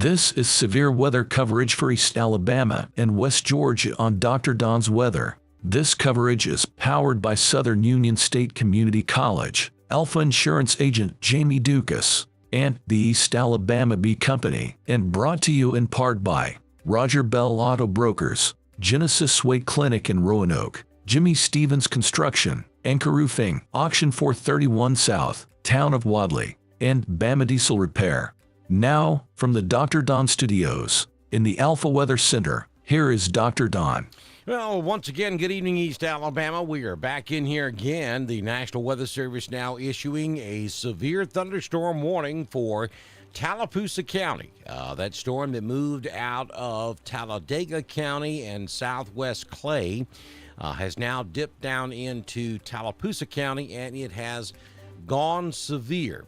This is severe weather coverage for East Alabama and West Georgia on Dr. Don's Weather. This coverage is powered by Southern Union State Community College, Alpha Insurance agent Jamie Dukas, and the East Alabama Bee Company, and brought to you in part by Roger Bell Auto Brokers, Genesis Way Clinic in Roanoke, Jimmy Stevens Construction, Anchor Roofing, Auction 431 South, Town of Wadley, and Bama Diesel Repair. Now, from the Dr. Don Studios, in the Alpha Weather Center, here is Dr. Don. Well, once again, good evening, East Alabama. We are back in here again. The National Weather Service now issuing a severe thunderstorm warning for Tallapoosa County. That storm that moved out of Talladega County and southwest Clay has now dipped down into Tallapoosa County, and it has gone severe.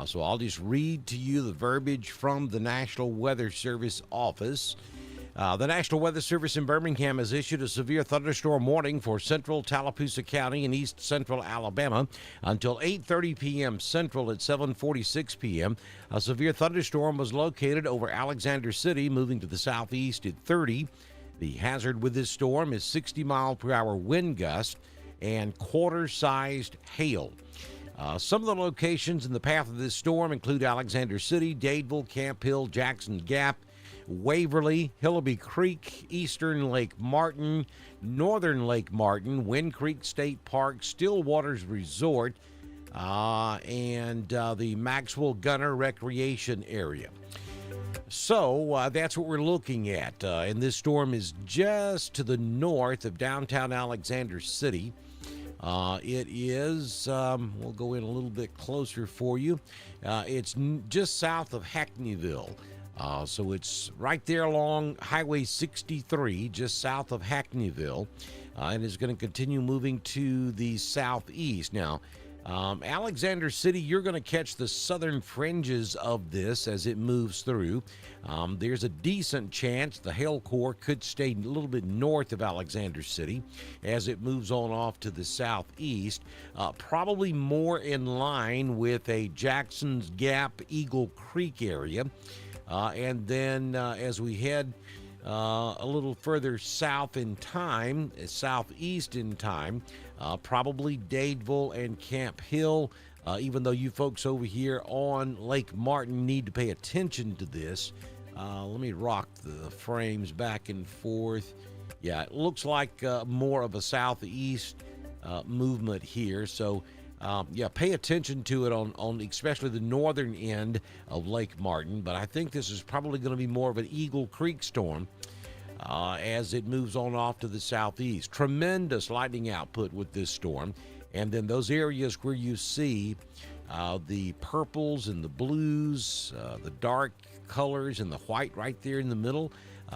So I'll just read to you the verbiage from the National Weather Service office. The National Weather Service in Birmingham has issued a severe thunderstorm warning for central Tallapoosa County and east central Alabama until 8:30 p.m. Central at 7:46 p.m. A severe thunderstorm was located over Alexander City, moving to the southeast at 30. The hazard with this storm is 60-mile-per-hour wind gust and quarter-sized hail. Some of the locations in the path of this storm include Alexander City, Dadeville, Camp Hill, Jackson Gap, Waverly, Hillaby Creek, Eastern Lake Martin, Northern Lake Martin, Wind Creek State Park, Stillwaters Resort, and the Maxwell Gunner Recreation Area. So that's what we're looking at. And this storm is just to the north of downtown Alexander City. It is, we'll go in a little bit closer for you. It's just south of Hackneyville. So it's right there along Highway 63, just south of Hackneyville, and is going to continue moving to the southeast. Now, Alexander City, you're going to catch the southern fringes of this as it moves through. There's a decent chance the hail core could stay a little bit north of Alexander City as it moves on off to the southeast, probably more in line with a Jackson's Gap, Eagle Creek area. And then as we head a little further south in time, southeast in time, probably Dadeville and Camp Hill, even though you folks over here on Lake Martin need to pay attention to this. Let me rock the frames back and forth. Yeah, it looks like more of a southeast movement here. So, yeah, pay attention to it on especially the northern end of Lake Martin. But I think this is probably going to be more of an Eagle Creek storm as it moves on off to the southeast. Tremendous lightning output with this storm. And then those areas where you see the purples and the blues, the dark colors and the white right there in the middle,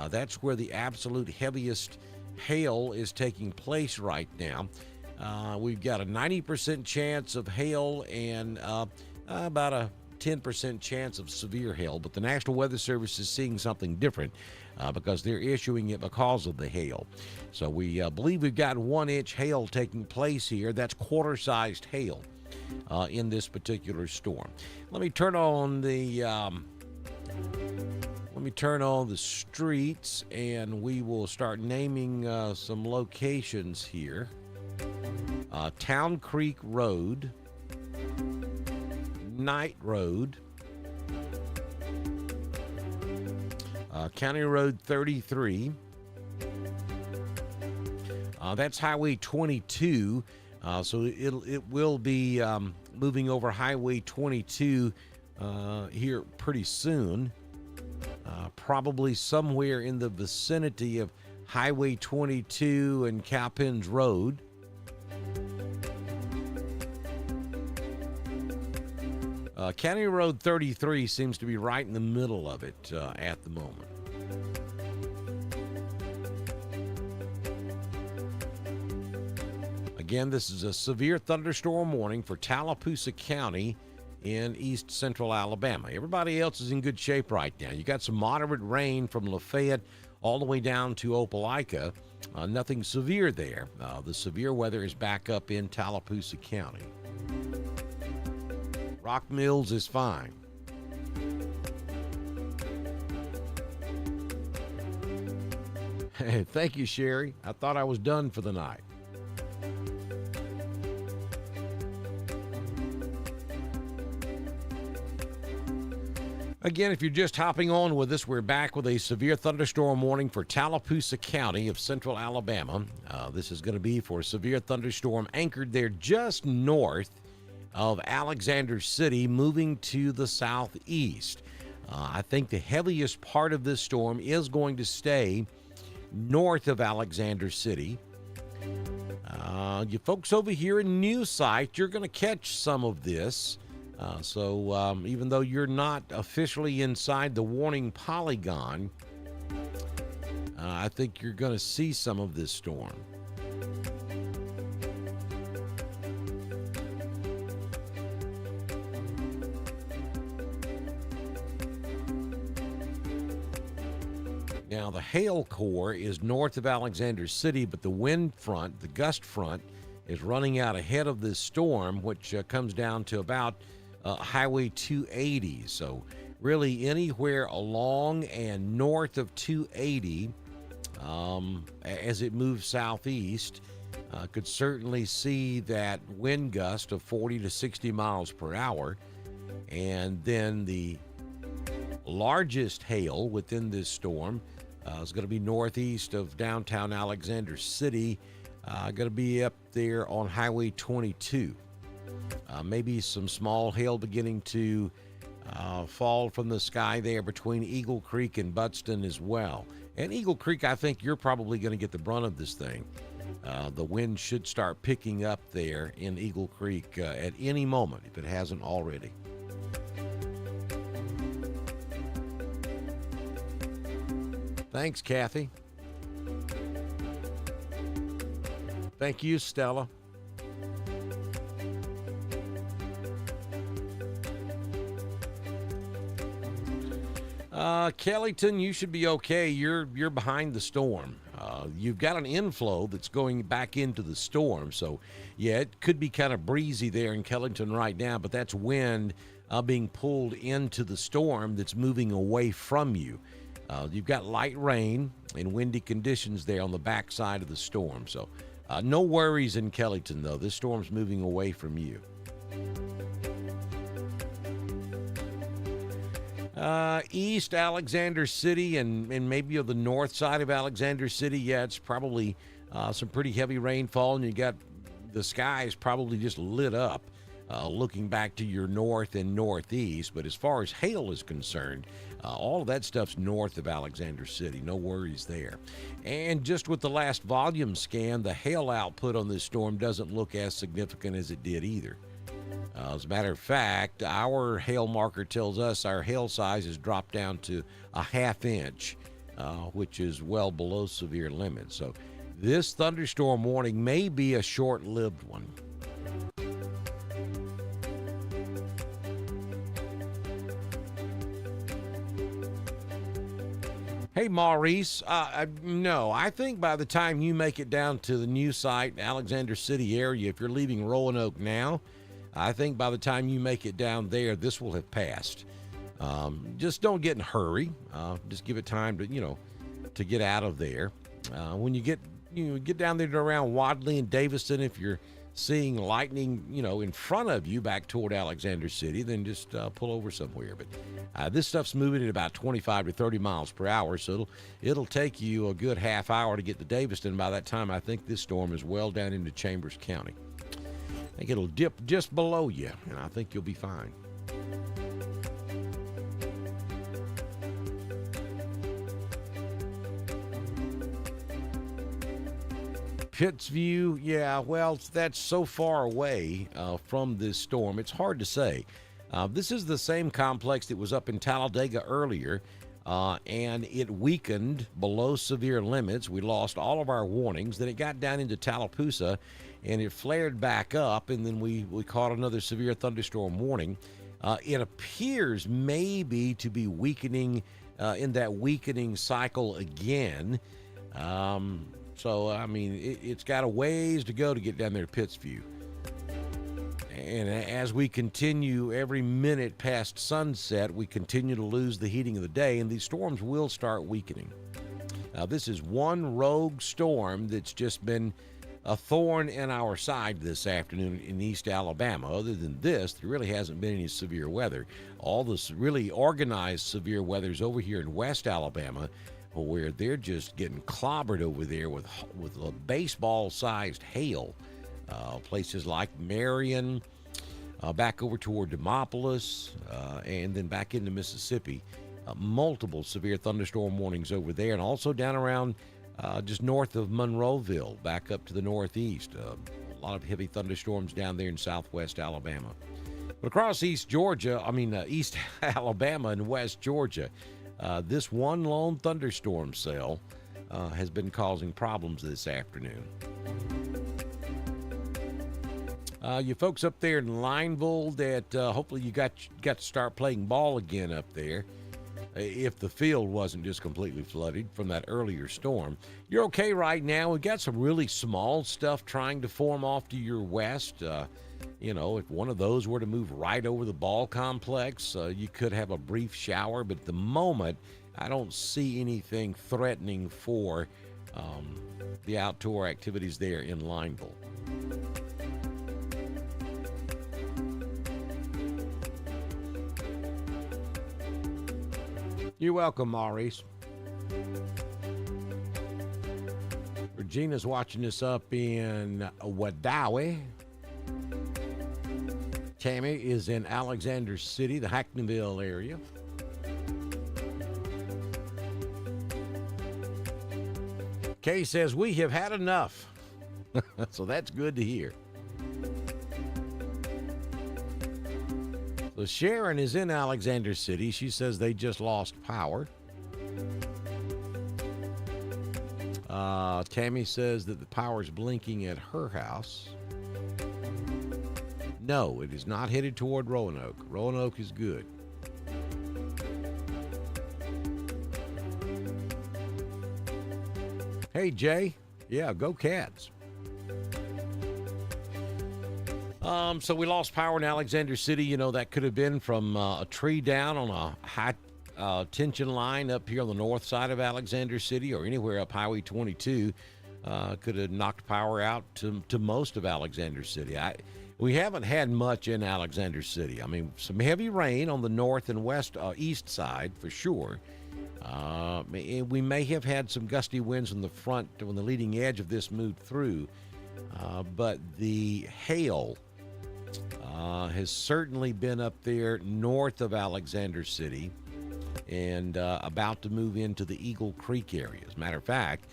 that's where the absolute heaviest hail is taking place right now. We've got a 90% chance of hail and about a 10% chance of severe hail, but the National Weather Service is seeing something different because they're issuing it because of the hail. So we believe we've got 1-inch hail taking place here. That's quarter-sized hail in this particular storm. Let me turn on the streets, and we will start naming some locations here. Town Creek Road, Knight Road, County Road 33. That's Highway 22. So it will be moving over Highway 22 here pretty soon. Probably somewhere in the vicinity of Highway 22 and Cowpens Road. County Road 33 seems to be right in the middle of it at the moment. Again, this is a severe thunderstorm warning for Tallapoosa County in east central Alabama. Everybody else is in good shape right now. You got some moderate rain from Lafayette all the way down to Opelika. Nothing severe there. The severe weather is back up in Tallapoosa County. Rock Mills is fine. Hey, thank you, Sherry. I thought I was done for the night. Again, if you're just hopping on with us, we're back with a severe thunderstorm warning for Tallapoosa County of central Alabama. This is going to be for a severe thunderstorm anchored there just north of Alexander City, moving to the southeast. I think the heaviest part of this storm is going to stay north of Alexander City. You folks over here in Newsite, you're going to catch some of this. So even though you're not officially inside the warning polygon, I think you're going to see some of this storm. Now, the hail core is north of Alexander City, but the wind front, the gust front, is running out ahead of this storm, which comes down to about Highway 280. So really anywhere along and north of 280 as it moves southeast could certainly see that wind gust of 40 to 60 miles per hour. And then the largest hail within this storm is going to be northeast of downtown Alexander City, going to be up there on Highway 22. Maybe some small hail beginning to fall from the sky there between Eagle Creek and Buxton as well. And Eagle Creek, I think you're probably going to get the brunt of this thing. The wind should start picking up there in Eagle Creek at any moment, if it hasn't already. Thanks, Kathy. Thank you, Stella. Kellyton, you should be okay. You're behind the storm. You've got an inflow that's going back into the storm. So, yeah, it could be kind of breezy there in Kellyton right now, but that's wind being pulled into the storm that's moving away from you. You've got light rain and windy conditions there on the backside of the storm. So, no worries in Kellyton, though. This storm's moving away from you. East Alexander City and maybe on the north side of Alexander City, yeah, it's probably some pretty heavy rainfall, and you got the skies probably just lit up looking back to your north and northeast. But as far as hail is concerned, all of that stuff's north of Alexander City. No worries there. And just with the last volume scan, the hail output on this storm doesn't look as significant as it did either. As a matter of fact, our hail marker tells us our hail size has dropped down to a ½ inch, which is well below severe limits. So this thunderstorm warning may be a short-lived one. Hey, Maurice, no, I think by the time you make it down to the new site, Alexander City area, if you're leaving Roanoke now, I think by the time you make it down there, this will have passed. Just don't get in a hurry. Just give it time to get out of there. When you get down there to around Wadley and Davison, if you're seeing lightning, in front of you back toward Alexander City, then just pull over somewhere. But this stuff's moving at about 25 to 30 miles per hour, so it'll take you a good half hour to get to Davison. By that time, I think this storm is well down into Chambers County. I think it'll dip just below you, and I think you'll be fine. Pittsview, yeah, well, that's so far away from this storm, it's hard to say. This is the same complex that was up in Talladega earlier, and it weakened below severe limits. We lost all of our warnings. Then it got down into Tallapoosa, and it flared back up, and then we caught another severe thunderstorm warning. It appears maybe to be weakening in that weakening cycle again. So, I mean, it's got a ways to go to get down there to Pittsview. And as we continue every minute past sunset, we continue to lose the heating of the day, and these storms will start weakening. This is one rogue storm that's just been a thorn in our side this afternoon in East Alabama. Other than this, there really hasn't been any severe weather. All this really organized severe weather is over here in West Alabama, where they're just getting clobbered over there with a baseball-sized hail. Places like Marion, back over toward Demopolis, and then back into Mississippi. Multiple severe thunderstorm warnings over there, and also down around just north of Monroeville, back up to the northeast. A lot of heavy thunderstorms down there in southwest Alabama. But across East Alabama and West Georgia, this one lone thunderstorm cell has been causing problems this afternoon. You folks up there in Lineville that hopefully you got to start playing ball again up there. If the field wasn't just completely flooded from that earlier storm. You're okay right now. We've got some really small stuff trying to form off to your west. If one of those were to move right over the ball complex, you could have a brief shower. But at the moment, I don't see anything threatening for the outdoor activities there in Lineville. You're welcome, Maurice. Regina's watching us up in Wadawi. Tammy is in Alexander City, the Hackneyville area. Kay says, we have had enough. So that's good to hear. So Sharon is in Alexander City. She says they just lost power. Tammy says that the power's blinking at her house. No, it is not headed toward Roanoke. Roanoke is good. Hey, Jay. Yeah, go Cats. So we lost power in Alexander City. That could have been from a tree down on a high tension line up here on the north side of Alexander City, or anywhere up Highway 22. Could have knocked power out to most of Alexander City. We haven't had much in Alexander City. I mean, some heavy rain on the north and east side for sure. We may have had some gusty winds on the front when the leading edge of this moved through. But the hail has certainly been up there north of Alexander City and about to move into the Eagle Creek area. As a matter of fact,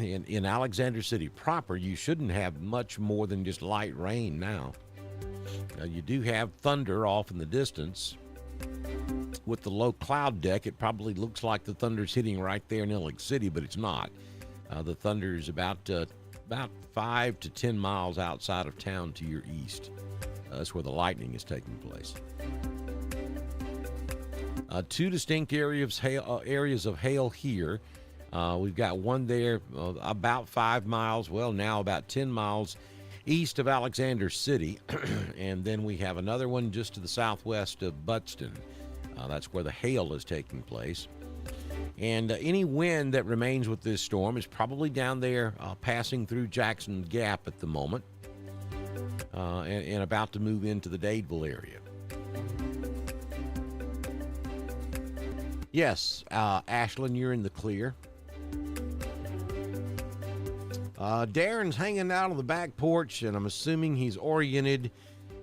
in Alexander City proper, you shouldn't have much more than just light rain now. You do have thunder off in the distance. With the low cloud deck, it probably looks like the thunder's hitting right there in Ellick City, but it's not. The thunder is about 5 to 10 miles outside of town to your east. That's where the lightning is taking place. Two distinct areas of hail here. We've got one there about 5 miles, now about 10 miles east of Alexander City. And then we have another one just to the southwest of Buxton. That's where the hail is taking place. And any wind that remains with this storm is probably down there passing through Jackson Gap at the moment and about to move into the Dadeville area. Yes, Ashland, you're in the clear. Darren's hanging out on the back porch, and I'm assuming he's oriented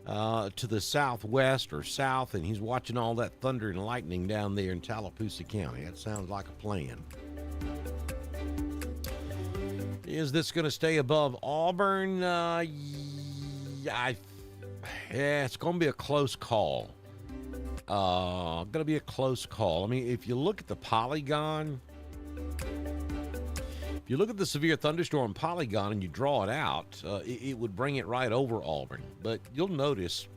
to the southwest or south, and he's watching all that thunder and lightning down there in Tallapoosa County. That sounds like a plan. Is this going to stay above Auburn? It's going to be a close call. Going to be a close call. I mean, if you look at the polygon, if you look at the severe thunderstorm polygon and you draw it out, it would bring it right over Auburn. But you'll notice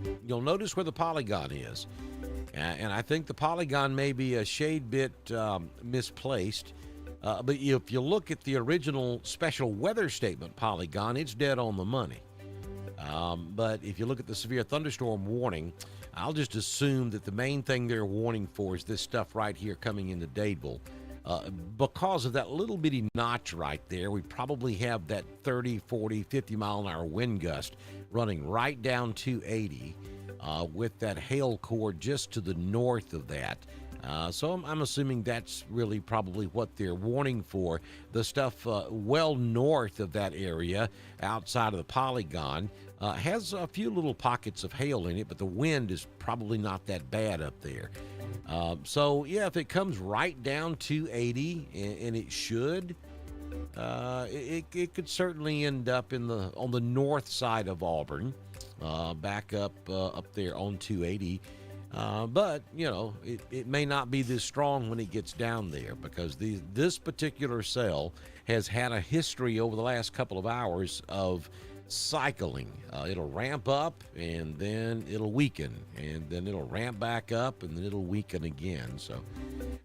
where the polygon is. And I think the polygon may be a shade bit misplaced. But if you look at the original special weather statement polygon, it's dead on the money. But if you look at the severe thunderstorm warning, I'll just assume that the main thing they're warning for is this stuff right here coming into Dadeville. Because of that little bitty notch right there, we probably have that 30, 40, 50 mile an hour wind gust running right down 280 with that hail core just to the north of that. So I'm assuming that's really probably what they're warning for. The stuff well north of that area, outside of the polygon, has a few little pockets of hail in it, but the wind is probably not that bad up there. So, yeah, if it comes right down to 80, and it should, it could certainly end up on the north side of Auburn, back up there on 280. But, it may not be this strong when it gets down there, because this particular cell has had a history over the last couple of hours of cycling. It'll ramp up, and then it'll weaken, and then it'll ramp back up, and then it'll weaken again. So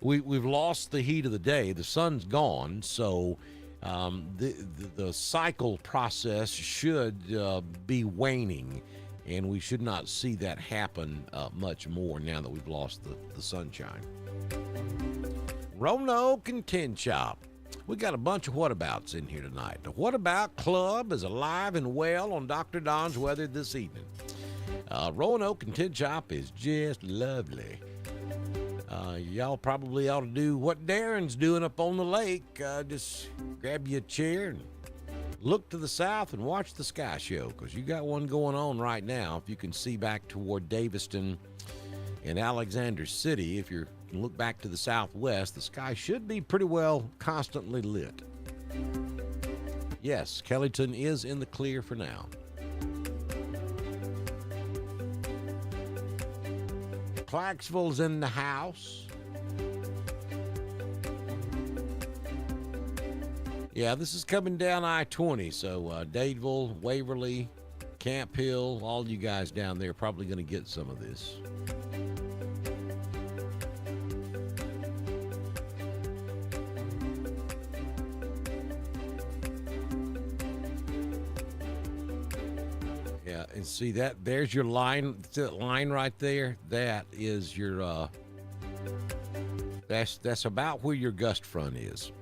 we've lost the heat of the day. The sun's gone, so the cycle process should be waning, and we should not see that happen much more now that we've lost the sunshine. Roanoke and Tin Shop. We got a bunch of whatabouts in here tonight. The What About Club is alive and well on Dr. Don's weather this evening. Roanoke and Tin Shop is just lovely. Y'all probably ought to do what Darren's doing up on the lake. Just grab you a chair and look to the south and watch the sky show, because you got one going on right now. If you can see back toward Daviston and Alexander City, if you can look back to the southwest, the sky should be pretty well constantly lit. Yes, Kellyton is in the clear for now. Clarksville's in the house. Yeah, this is coming down I-20, so Dadeville, Waverly, Camp Hill, all you guys down there are probably going to get some of this. And see that there's your line, that line right there. That is your that's about where your gust front is.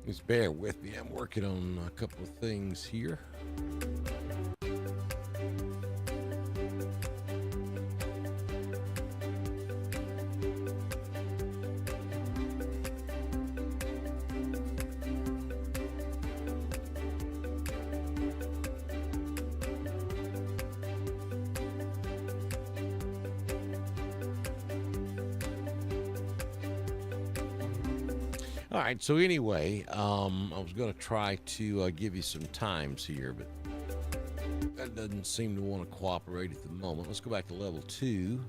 Just bear with me. I'm working on a couple of things here. All right, so anyway, I was going to try to give you some times here, but that doesn't seem to want to cooperate at the moment. Let's go back to level 2.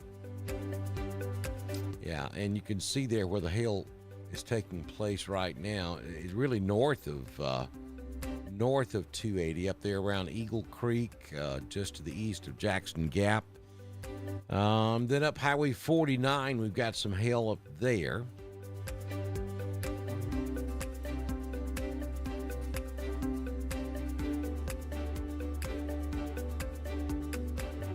Yeah, and you can see there where the hail is taking place right now. It's really north of 280, up there around Eagle Creek, just to the east of Jackson Gap. Then up Highway 49, we've got some hail up there.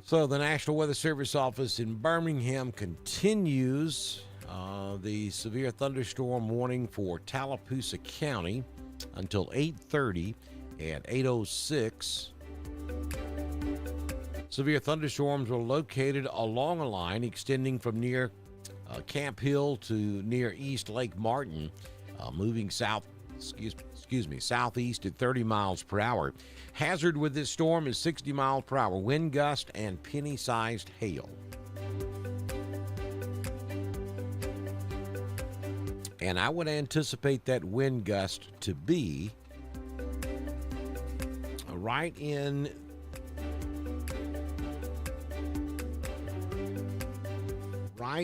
So the National Weather Service office in Birmingham continues the severe thunderstorm warning for Tallapoosa County until 8:30 at 8:06. Severe thunderstorms are located along a line extending from near Camp Hill to near East Lake Martin, moving southeast at 30 miles per hour. Hazard with this storm is 60 miles per hour wind gust and penny-sized hail. And I would anticipate that wind gust to be right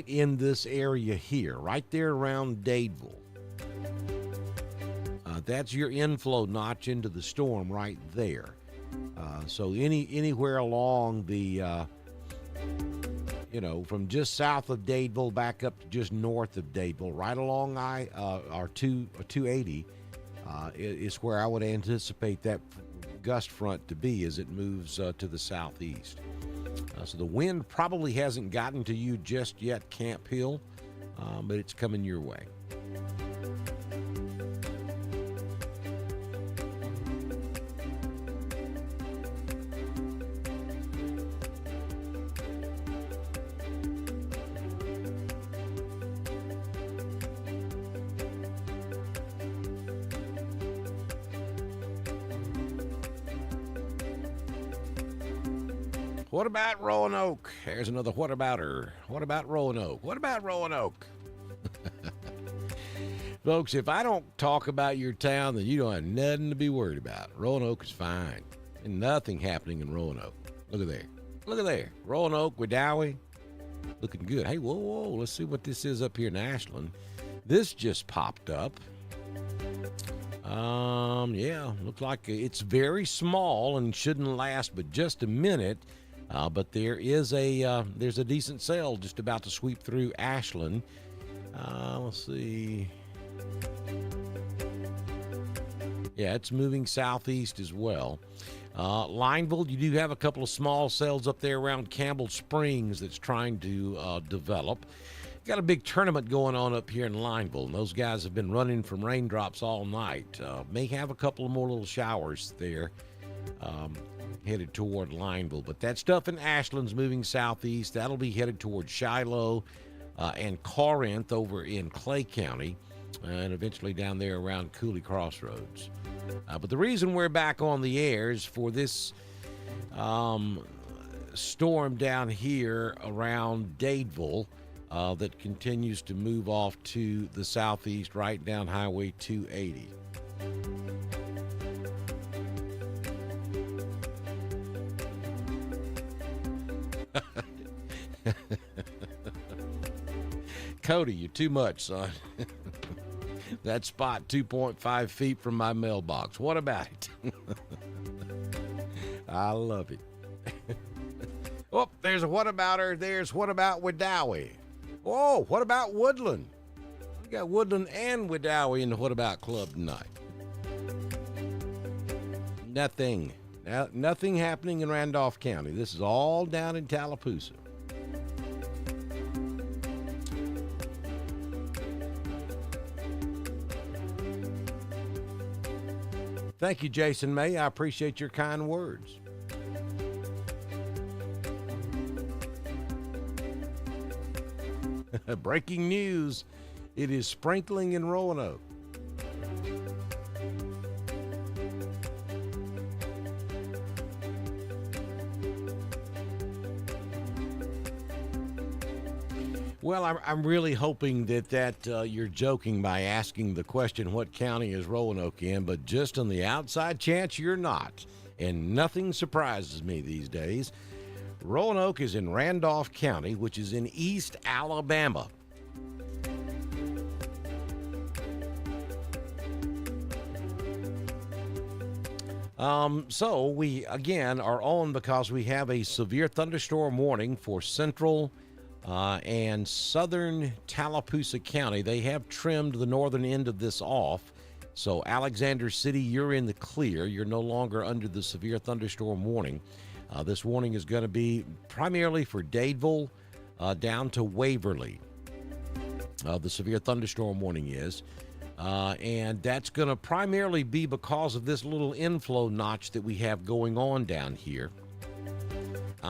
in this area here, right there around Dadeville. That's your inflow notch into the storm right there. So anywhere along the, from just south of Dadeville back up to just north of Dadeville, right along or 280, is where I would anticipate that gust front to be as it moves to the southeast. So the wind probably hasn't gotten to you just yet, Camp Hill, but it's coming your way. What about Roanoke? There's another what about her. What about Roanoke? What about Roanoke? Folks, if I don't talk about your town, then you don't have nothing to be worried about. Roanoke is fine. And nothing happening in Roanoke. Look at there. Look at there. Roanoke, Wedowee. Looking good. Hey, whoa. Let's see what this is up here in Ashland. This just popped up. Yeah, looks like it's very small and shouldn't last but just a minute. But there's a decent cell just about to sweep through Ashland. Let's see. Yeah, it's moving southeast as well. Lineville, you do have a couple of small cells up there around Campbell Springs that's trying to develop. Got a big tournament going on up here in Lineville, and those guys have been running from raindrops all night. May have a couple of more little showers there. Headed toward Lineville, but that stuff in Ashland's moving southeast. That'll be headed toward Shiloh and Corinth over in Clay County, and eventually down there around Cooley Crossroads. But the reason we're back on the air is for this storm down here around Dadeville that continues to move off to the southeast right down Highway 280. Cody, you're too much, son. That spot 2.5 feet from my mailbox. What about it? I love it. Oh, there's a what about her. There's what about Wedowee. Oh, what about Woodland? We got Woodland and Wedowee in the What About Club tonight. Nothing. Nothing happening in Randolph County. This is all down in Tallapoosa. Thank you, Jason May. I appreciate your kind words. Breaking news. It is sprinkling in Roanoke. Well, I'm really hoping that you're joking by asking the question, what county is Roanoke in? But just on the outside chance you're not, and nothing surprises me these days, Roanoke is in Randolph County, which is in East Alabama. So we, again, are on because we have a severe thunderstorm warning for central and southern Tallapoosa County. They have trimmed the northern end of this off. So Alexander City, you're in the clear. You're no longer under the severe thunderstorm warning. This warning is going to be primarily for Dadeville down to Waverly. The severe thunderstorm warning is. And that's going to primarily be because of this little inflow notch that we have going on down here.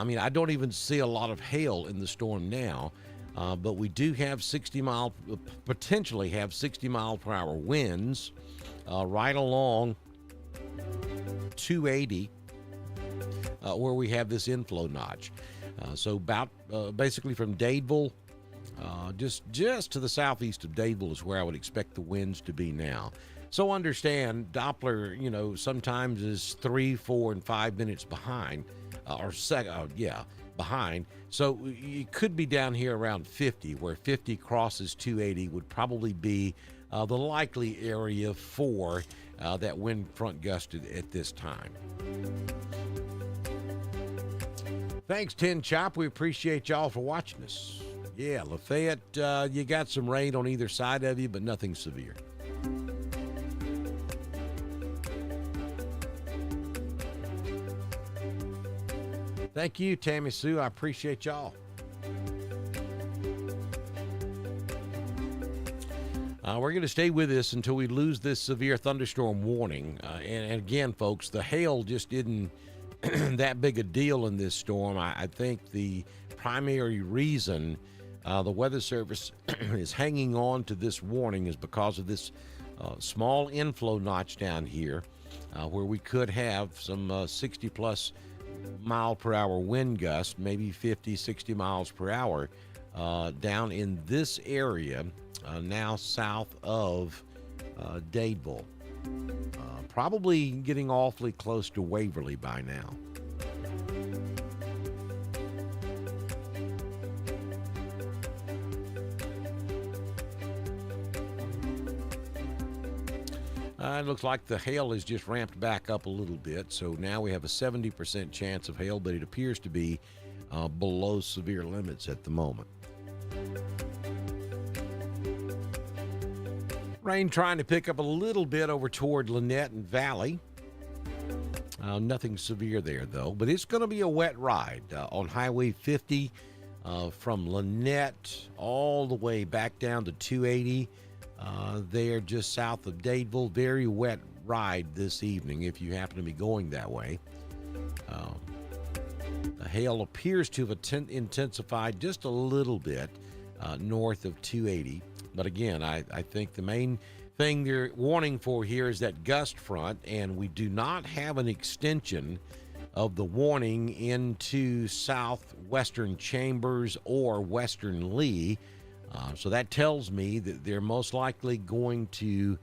I mean, I don't even see a lot of hail in the storm now, but we do have potentially have 60 mile per hour winds right along 280 where we have this inflow notch. So about basically from Dadeville, just to the southeast of Dadeville is where I would expect the winds to be now. So understand, Doppler, sometimes is 3, 4, and 5 minutes behind, behind. So you could be down here around 50, where 50 crosses 280 would probably be the likely area for that wind front gust at this time. Thanks, Tin Chop. We appreciate y'all for watching us. Yeah, Lafayette, you got some rain on either side of you, but nothing severe. Thank you, Tammy Sue. I appreciate y'all. We're going to stay with this until we lose this severe thunderstorm warning. And again, folks, the hail just isn't that big a deal in this storm. I think the primary reason the Weather Service is hanging on to this warning is because of this small inflow notch down here where we could have some 60-plus mile per hour wind gust, maybe 50, 60 miles per hour down in this area now south of Dadeville. Probably getting awfully close to Waverly by now. It looks like the hail has just ramped back up a little bit, so now we have a 70% chance of hail, but it appears to be below severe limits at the moment. Rain trying to pick up a little bit over toward Lynette and Valley. Nothing severe there, though, but it's going to be a wet ride on Highway 50 from Lynette all the way back down to 280. There just south of Dadeville. Very wet ride this evening if you happen to be going that way. The hail appears to have intensified just a little bit north of 280. But again, I think the main thing they're warning for here is that gust front, and we do not have an extension of the warning into southwestern Chambers or western Lee. So that tells me that they're most likely going to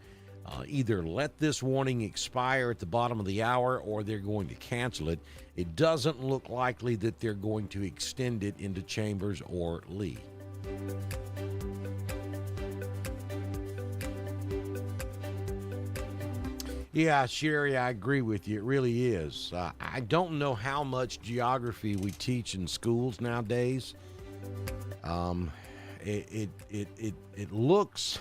either let this warning expire at the bottom of the hour or they're going to cancel it. It doesn't look likely that they're going to extend it into Chambers or Lee. Yeah, Sherry, I agree with you. It really is. I don't know how much geography we teach in schools nowadays. It looks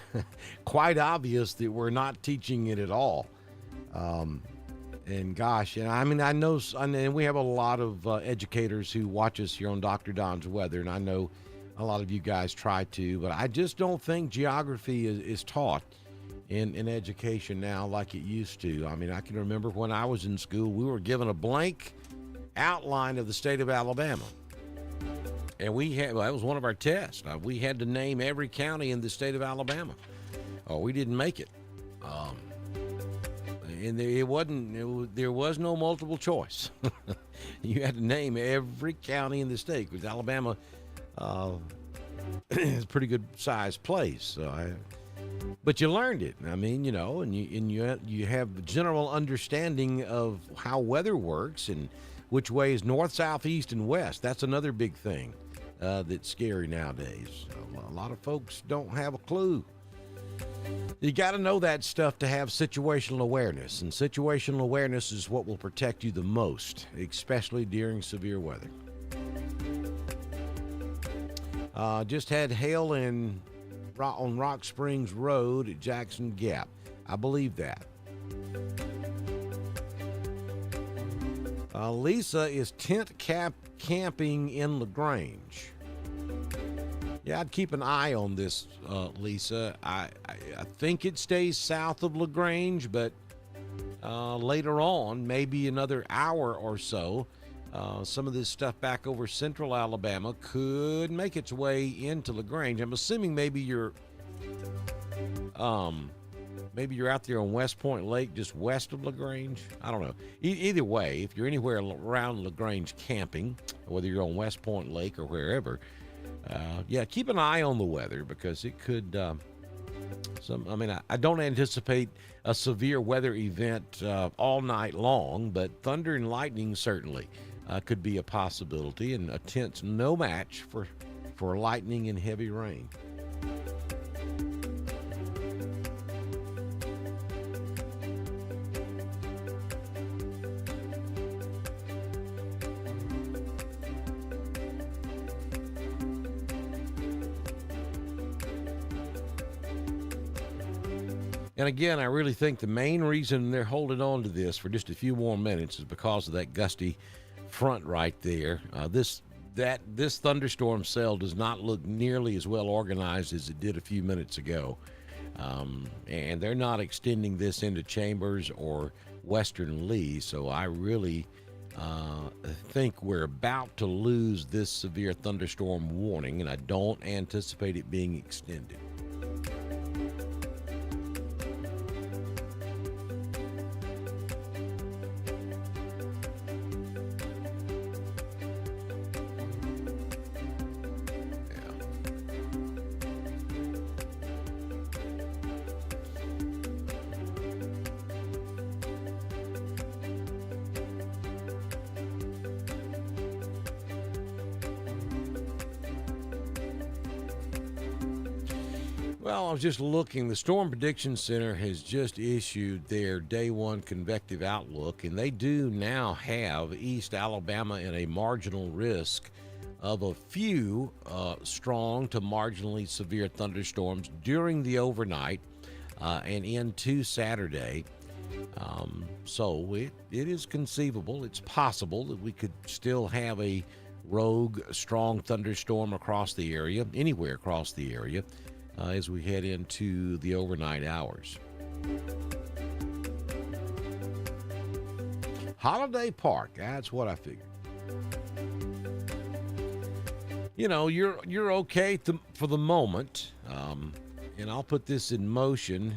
quite obvious that we're not teaching it at all. And gosh, and I mean, I know, and we have a lot of educators who watch us here on Dr. Don's Weather, and I know a lot of you guys try to, but I just don't think geography is taught in education now like it used to. I mean, I can remember when I was in school, we were given a blank outline of the state of Alabama. And that was one of our tests. We had to name every county in the state of Alabama, or we didn't make it. And there was no multiple choice. You had to name every county in the state, because Alabama is a pretty good sized place. But you learned it. I mean, and you have general understanding of how weather works and which way is north, south, east, and west. That's another big thing that's scary nowadays. A lot of folks don't have a clue. You got to know that stuff to have situational awareness, and situational awareness is what will protect you the most, especially during severe weather. Just had hail on Rock Springs Road at Jackson Gap. I believe that. Lisa is tent camping in LaGrange. Yeah, I'd keep an eye on this, Lisa. I think it stays south of LaGrange, but later on, maybe another hour or so, Some of this stuff back over central Alabama could make its way into LaGrange. I'm assuming maybe you're out there on West Point Lake, just west of LaGrange. I don't know. Either way, if you're anywhere around LaGrange camping, whether you're on West Point Lake or wherever, keep an eye on the weather because it could. I don't anticipate a severe weather event all night long, but thunder and lightning certainly could be a possibility, and a tent's no match for lightning and heavy rain. And again, I really think the main reason they're holding on to this for just a few more minutes is because of that gusty front right there. This thunderstorm cell does not look nearly as well organized as it did a few minutes ago. And they're not extending this into Chambers or Western Lee, so I really think we're about to lose this severe thunderstorm warning, and I don't anticipate it being extended. Well, I was just looking. The Storm Prediction Center has just issued their day one convective outlook, and they do now have East Alabama in a marginal risk of a few strong to marginally severe thunderstorms during the overnight and into Saturday. So it is conceivable, it's possible that we could still have a rogue strong thunderstorm across the area, anywhere across the area, as we head into the overnight hours. Holiday Park, that's what I figured. You know, you're okay for the moment, and I'll put this in motion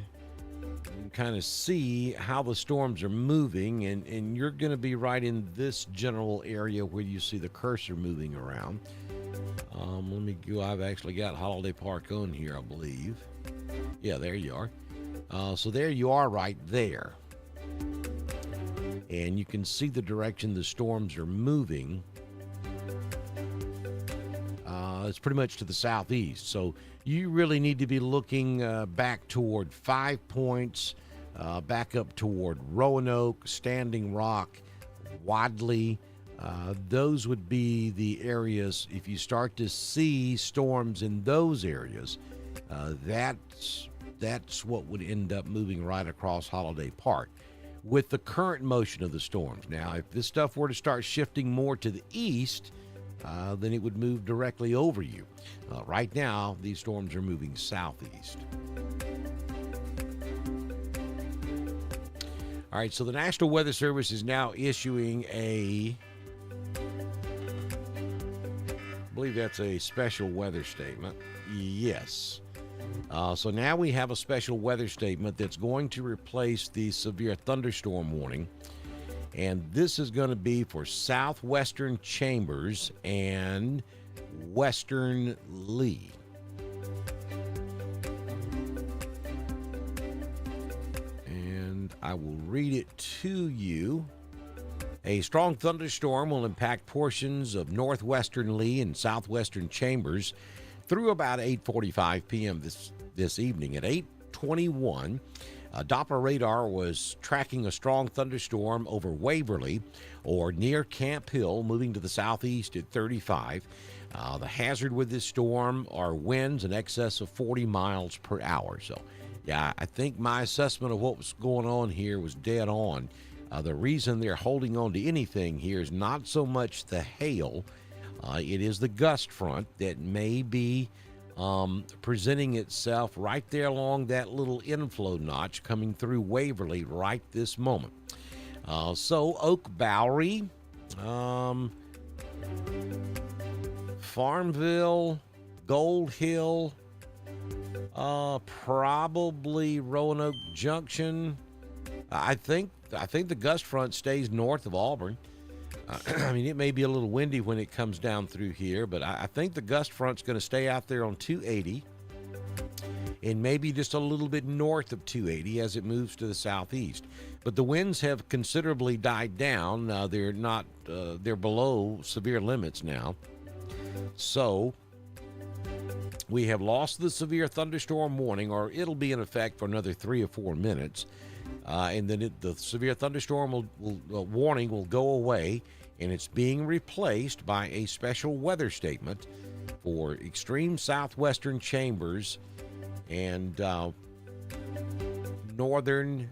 and kind of see how the storms are moving, and you're going to be right in this general area where you see the cursor moving around. Let me go. I've actually got Holiday Park on here, I believe. Yeah, there you are. So there you are right there. And you can see the direction the storms are moving. It's pretty much to the southeast. So you really need to be looking back toward 5 Points, back up toward Roanoke, Standing Rock, Wadley. Those would be the areas. If you start to see storms in those areas, that's what would end up moving right across Holiday Park with the current motion of the storms. Now, if this stuff were to start shifting more to the east, then it would move directly over you. Right now, these storms are moving southeast. All right, so the National Weather Service is now issuing I believe that's a special weather statement. Yes. So now we have a special weather statement that's going to replace the severe thunderstorm warning. And this is going to be for southwestern Chambers and western Lee. And I will read it to you. A strong thunderstorm will impact portions of northwestern Lee and southwestern Chambers through about 8:45 p.m. this evening. At 8:21, Doppler radar was tracking a strong thunderstorm over Waverly or near Camp Hill, moving to the southeast at 35. The hazard with this storm are winds in excess of 40 miles per hour. So, yeah, I think my assessment of what was going on here was dead on. The reason they're holding on to anything here is not so much the hail. It is the gust front that may be presenting itself right there along that little inflow notch coming through Waverly right this moment. So Oak Bowery, Farmville, Gold Hill, probably Roanoke Junction. I think the gust front stays north of Auburn. I mean, it may be a little windy when it comes down through here, but I think the gust front's going to stay out there on 280 and maybe just a little bit north of 280 as it moves to the southeast. But the winds have considerably died down. They're not, they're below severe limits now. So we have lost the severe thunderstorm warning, or it'll be in effect for another 3 or 4 minutes. And then the severe thunderstorm warning will go away, and it's being replaced by a special weather statement for extreme southwestern Chambers and northern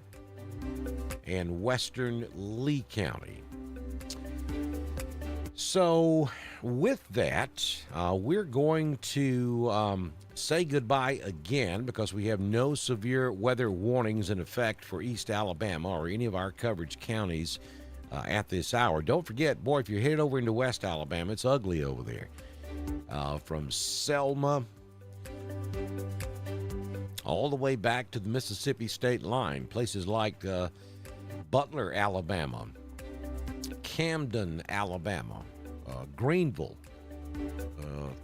and western Lee County. So with that, we're going to say goodbye again because we have no severe weather warnings in effect for East Alabama or any of our coverage counties at this hour. Don't forget, boy, if you're headed over into West Alabama, it's ugly over there. From Selma all the way back to the Mississippi state line, places like Butler, Alabama, Camden, Alabama, Greenville,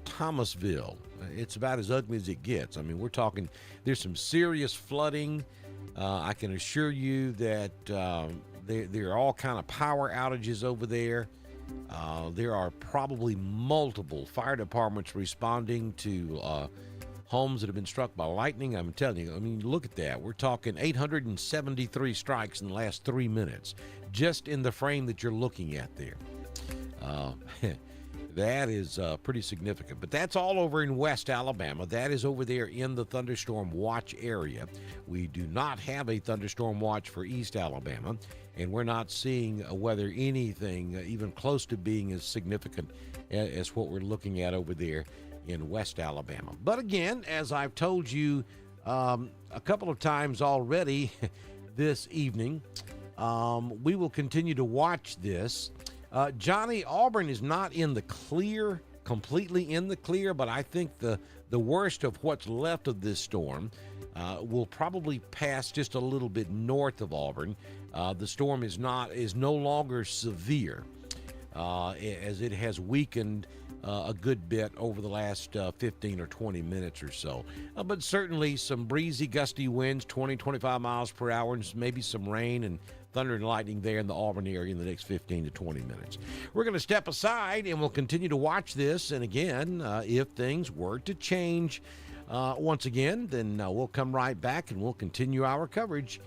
Thomasville. It's about as ugly as it gets. I mean, we're talking, there's some serious flooding. I can assure you that there are all kind of power outages over there. There are probably multiple fire departments responding to homes that have been struck by lightning. I'm telling you, I mean, look at that. We're talking 873 strikes in the last 3 minutes, just in the frame that you're looking at there. That is pretty significant. But that's all over in West Alabama. That is over there in the thunderstorm watch area. We do not have a thunderstorm watch for East Alabama, and we're not seeing whether anything even close to being as significant as what we're looking at over there in West Alabama. But again, as I've told you a couple of times already this evening, we will continue to watch this. Johnny, Auburn is not in the clear, completely in the clear, but I think the worst of what's left of this storm will probably pass just a little bit north of Auburn. The storm is no longer severe as it has weakened a good bit over the last 15 or 20 minutes or so. But certainly some breezy, gusty winds, 20, 25 miles per hour, and maybe some rain and thunder and lightning there in the Auburn area in the next 15 to 20 minutes. We're going to step aside and we'll continue to watch this. And again, if things were to change once again, then we'll come right back and we'll continue our coverage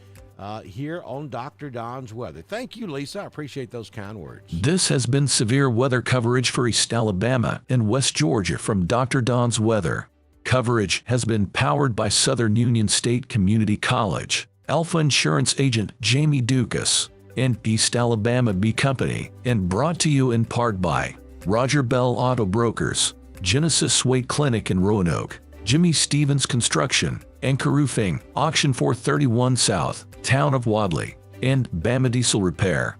here on Dr. Don's Weather. Thank you, Lisa. I appreciate those kind words. This has been severe weather coverage for East Alabama and West Georgia from Dr. Don's Weather. Coverage has been powered by Southern Union State Community College, Alpha Insurance agent Jamie Dukas, and East Alabama Bee Company, and brought to you in part by Roger Bell Auto Brokers, Genesis Weight Clinic in Roanoke, Jimmy Stevens Construction, Anchor Roofing, Auction 431 South, Town of Wadley, and Bama Diesel Repair.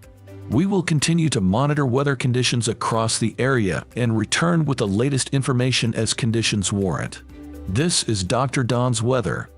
We will continue to monitor weather conditions across the area and return with the latest information as conditions warrant. This is Dr. Don's Weather.